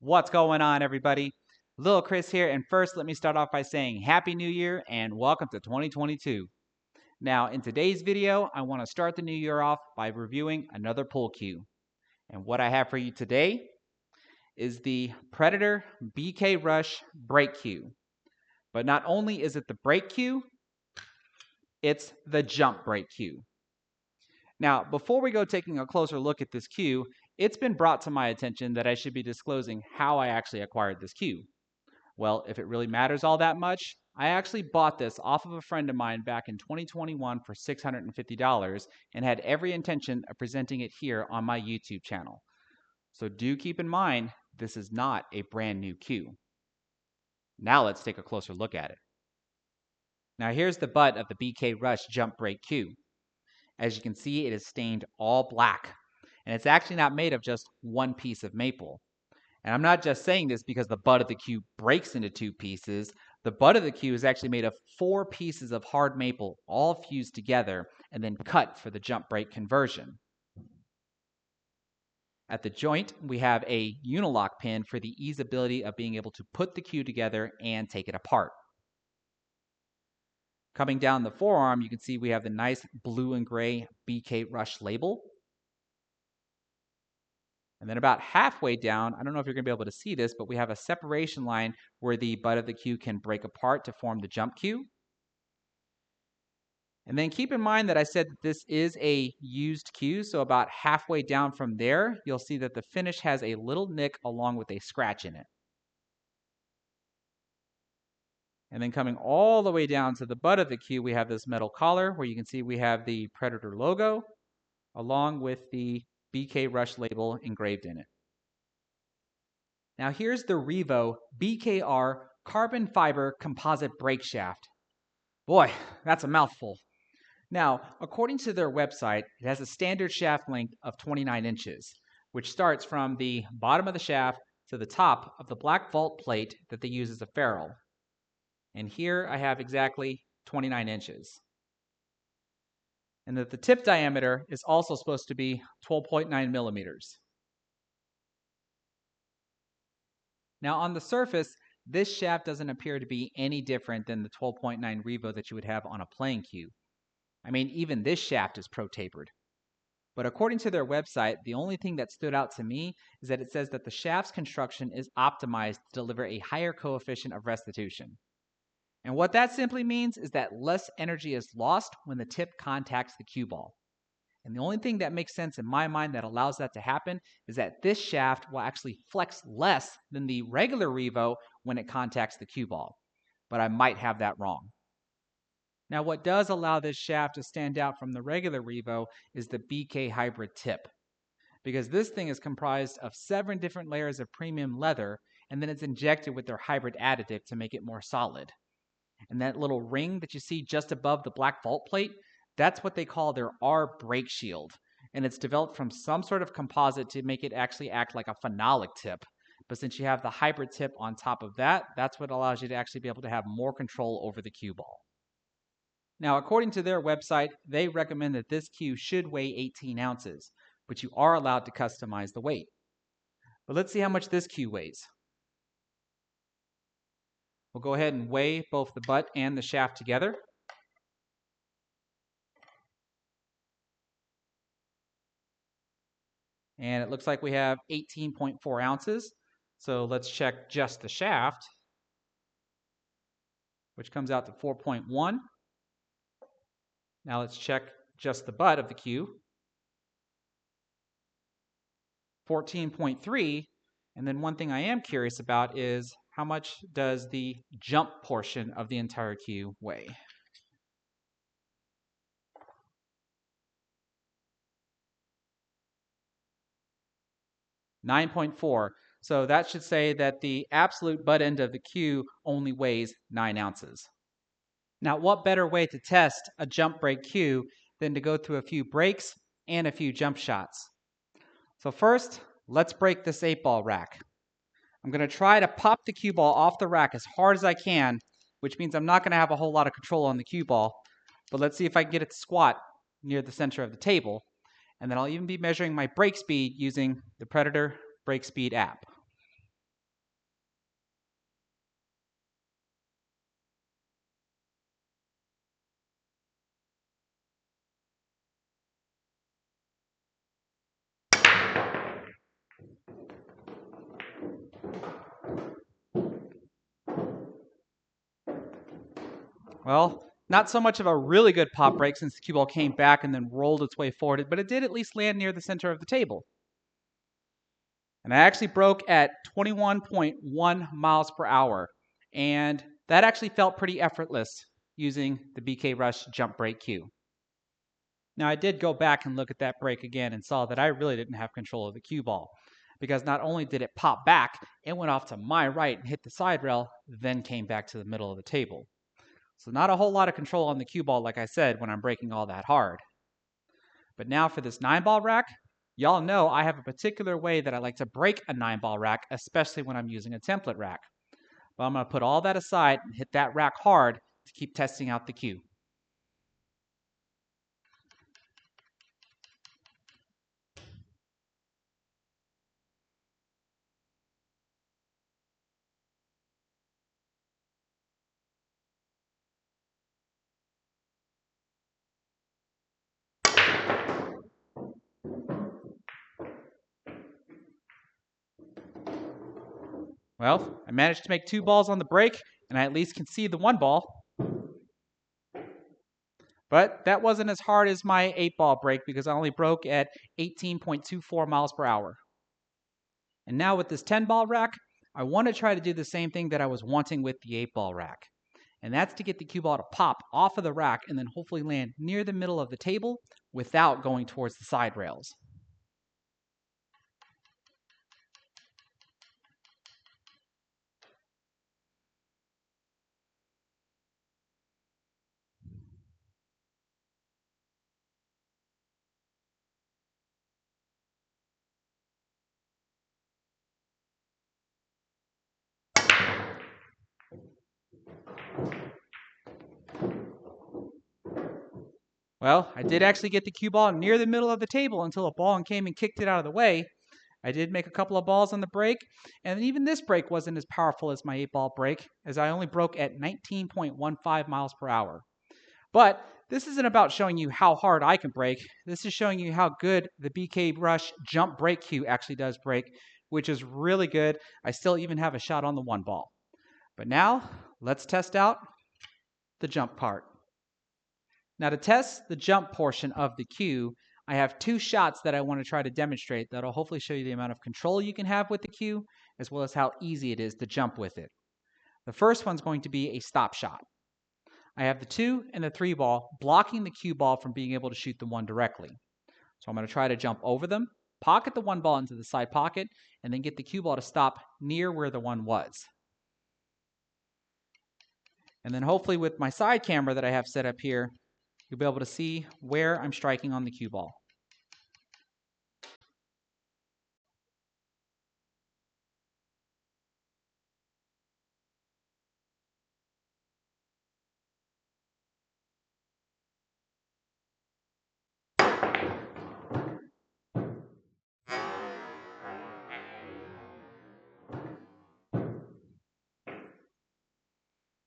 What's going on, everybody? Lil Chris here, and first let me start off by saying Happy New Year and welcome to 2022. Now, in today's video, I want to start the new year off by reviewing another pool cue. And what I have for you today is the Predator BK Rush break cue. But not only is it the break cue, it's the jump break cue. Now, before we go taking a closer look at this cue, it's been brought to my attention that I should be disclosing how I actually acquired this cue. Well, if it really matters all that much, I actually bought this off of a friend of mine back in 2021 for $650 and had every intention of presenting it here on my YouTube channel. So do keep in mind, this is not a brand new cue. Now let's take a closer look at it. Now here's the butt of the BK Rush jump break cue. As you can see, it is stained all black, and it's actually not made of just one piece of maple. And I'm not just saying this because the butt of the cue breaks into two pieces. The butt of the cue is actually made of 4 pieces of hard maple, all fused together and then cut for the jump break conversion. At the joint, we have a unilock pin for the easeability of being able to put the cue together and take it apart. Coming down the forearm, you can see we have the nice blue and gray BK Rush label. And then about halfway down, I don't know if you're going to be able to see this, but we have a separation line where the butt of the cue can break apart to form the jump cue. And then keep in mind that I said that this is a used cue, so about halfway down from there, you'll see that the finish has a little nick along with a scratch in it. And then coming all the way down to the butt of the cue, we have this metal collar where you can see we have the Predator logo along with the BK Rush label engraved in it. Now here's the Revo BKR carbon fiber composite brake shaft. Boy, that's a mouthful. Now, according to their website, it has a standard shaft length of 29 inches, which starts from the bottom of the shaft to the top of the black vault plate that they use as a ferrule. And here I have exactly 29 inches. And that the tip diameter is also supposed to be 12.9 millimeters. Now on the surface, this shaft doesn't appear to be any different than the 12.9 Revo that you would have on a playing cue. I mean, even this shaft is pro-tapered. But according to their website, the only thing that stood out to me is that it says that the shaft's construction is optimized to deliver a higher coefficient of restitution. And what that simply means is that less energy is lost when the tip contacts the cue ball. And the only thing that makes sense in my mind that allows that to happen is that this shaft will actually flex less than the regular Revo when it contacts the cue ball. But I might have that wrong. Now, what does allow this shaft to stand out from the regular Revo is the BK Hybrid tip, because this thing is comprised of 7 different layers of premium leather, and then it's injected with their hybrid additive to make it more solid. And that little ring that you see just above the black vault plate, that's what they call their R brake shield, and it's developed from some sort of composite to make it actually act like a phenolic tip. But since you have the hybrid tip on top of that, that's what allows you to actually be able to have more control over the cue ball. Now, according to their website, they recommend that this cue should weigh 18 ounces, but you are allowed to customize the weight. But let's see how much this cue weighs. We'll go ahead and weigh both the butt and the shaft together. And it looks like we have 18.4 ounces. So let's check just the shaft, which comes out to 4.1. Now let's check just the butt of the cue. 14.3. And then one thing I am curious about is how much does the jump portion of the entire cue weigh? $9.4. So that should say that the absolute butt end of the cue only weighs 9 ounces. Now, what better way to test a jump break cue than to go through a few breaks and a few jump shots? So first, let's break this 8-ball rack. I'm going to try to pop the cue ball off the rack as hard as I can, which means I'm not going to have a whole lot of control on the cue ball. But let's see if I can get it to squat near the center of the table. And then I'll even be measuring my break speed using the Predator Break Speed app. Well, not so much of a really good pop break since the cue ball came back and then rolled its way forward, but it did at least land near the center of the table. And I actually broke at 21.1 miles per hour. And that actually felt pretty effortless using the BK Rush jump break cue. Now, I did go back and look at that break again and saw that I really didn't have control of the cue ball, because not only did it pop back, it went off to my right and hit the side rail, then came back to the middle of the table. So not a whole lot of control on the cue ball, like I said, when I'm breaking all that hard. But now for this 9-ball rack, y'all know I have a particular way that I like to break a 9-ball rack, especially when I'm using a template rack. But I'm going to put all that aside and hit that rack hard to keep testing out the cue. Well, I managed to make 2 balls on the break, and I at least can see the 1 ball. But that wasn't as hard as my 8-ball break because I only broke at 18.24 miles per hour. And now with this 10-ball rack, I want to try to do the same thing that I was wanting with the 8-ball rack. And that's to get the cue ball to pop off of the rack and then hopefully land near the middle of the table without going towards the side rails. Well, I did actually get the cue ball near the middle of the table until a ball came and kicked it out of the way. I did make a couple of balls on the break, and even this break wasn't as powerful as my 8-ball break, as I only broke at 19.15 miles per hour. But this isn't about showing you how hard I can break. This is showing you how good the BK Rush jump break cue actually does break, which is really good. I still even have a shot on the 1 ball. But now, let's test out the jump part. Now, to test the jump portion of the cue, I have 2 shots that I want to try to demonstrate that'll hopefully show you the amount of control you can have with the cue, as well as how easy it is to jump with it. The first one's going to be a stop shot. I have the 2 and the 3 ball blocking the cue ball from being able to shoot the 1 directly. So I'm going to try to jump over them, pocket the 1 ball into the side pocket, and then get the cue ball to stop near where the 1 was. And then hopefully with my side camera that I have set up here, you'll be able to see where I'm striking on the cue ball.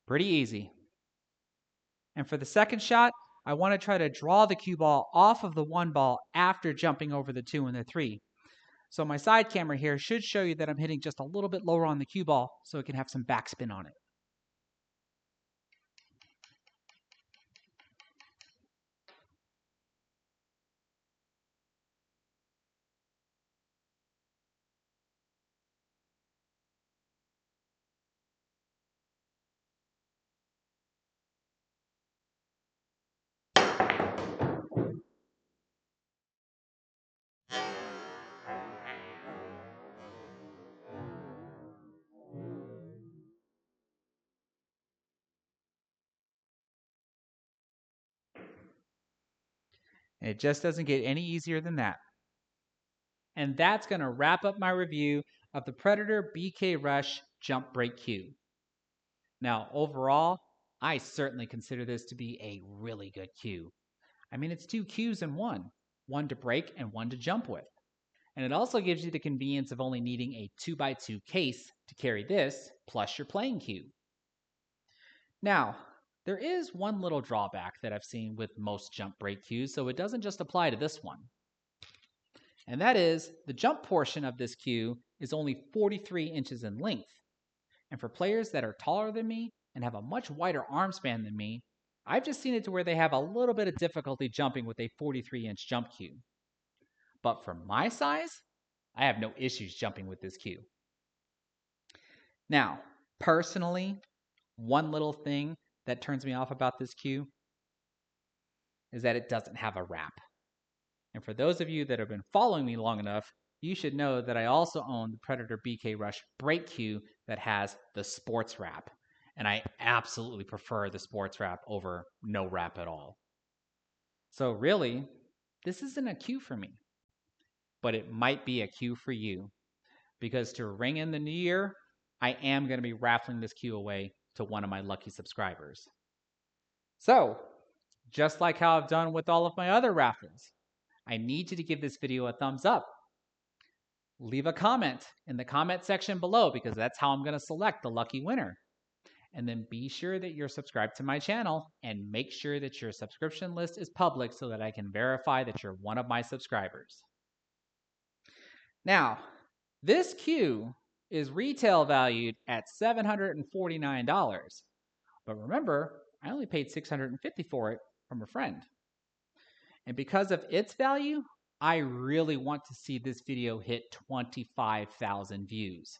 Pretty easy. And for the second shot, I want to try to draw the cue ball off of the 1 ball after jumping over the 2 and the 3. So my side camera here should show you that I'm hitting just a little bit lower on the cue ball so it can have some backspin on it. And it just doesn't get any easier than that. And that's going to wrap up my review of the Predator BK Rush jump break cue. Now, overall, I certainly consider this to be a really good cue. I mean, it's 2 cues in one to break and 1 to jump with. And it also gives you the convenience of only needing a 2x2 case to carry this, plus your playing cue. Now, there is one little drawback that I've seen with most jump break cues, so it doesn't just apply to this one. And that is, the jump portion of this cue is only 43 inches in length. And for players that are taller than me and have a much wider arm span than me, I've just seen it to where they have a little bit of difficulty jumping with a 43-inch jump cue. But for my size, I have no issues jumping with this cue. Now, personally, one little thing that turns me off about this cue is that it doesn't have a wrap. And for those of you that have been following me long enough, you should know that I also own the Predator BK Rush brake cue that has the sports wrap. And I absolutely prefer the sports wrap over no wrap at all. So really, this isn't a cue for me, but it might be a cue for you. Because to ring in the new year, I am going to be raffling this cue away to one of my lucky subscribers. So, just like how I've done with all of my other raffles, I need you to give this video a thumbs up. Leave a comment in the comment section below because that's how I'm going to select the lucky winner. And then be sure that you're subscribed to my channel and make sure that your subscription list is public so that I can verify that you're one of my subscribers. Now, this cue is retail valued at $749. But remember, I only paid $650 for it from a friend. And because of its value, I really want to see this video hit 25,000 views.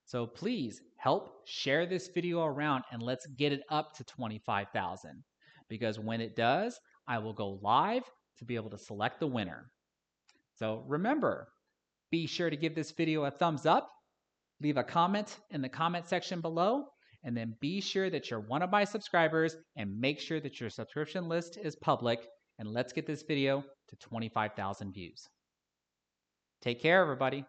So please help share this video around and let's get it up to 25,000. Because when it does, I will go live to be able to select the winner. So remember, be sure to give this video a thumbs up, leave a comment in the comment section below, and then be sure that you're one of my subscribers and make sure that your subscription list is public, and let's get this video to 25,000 views. Take care, everybody.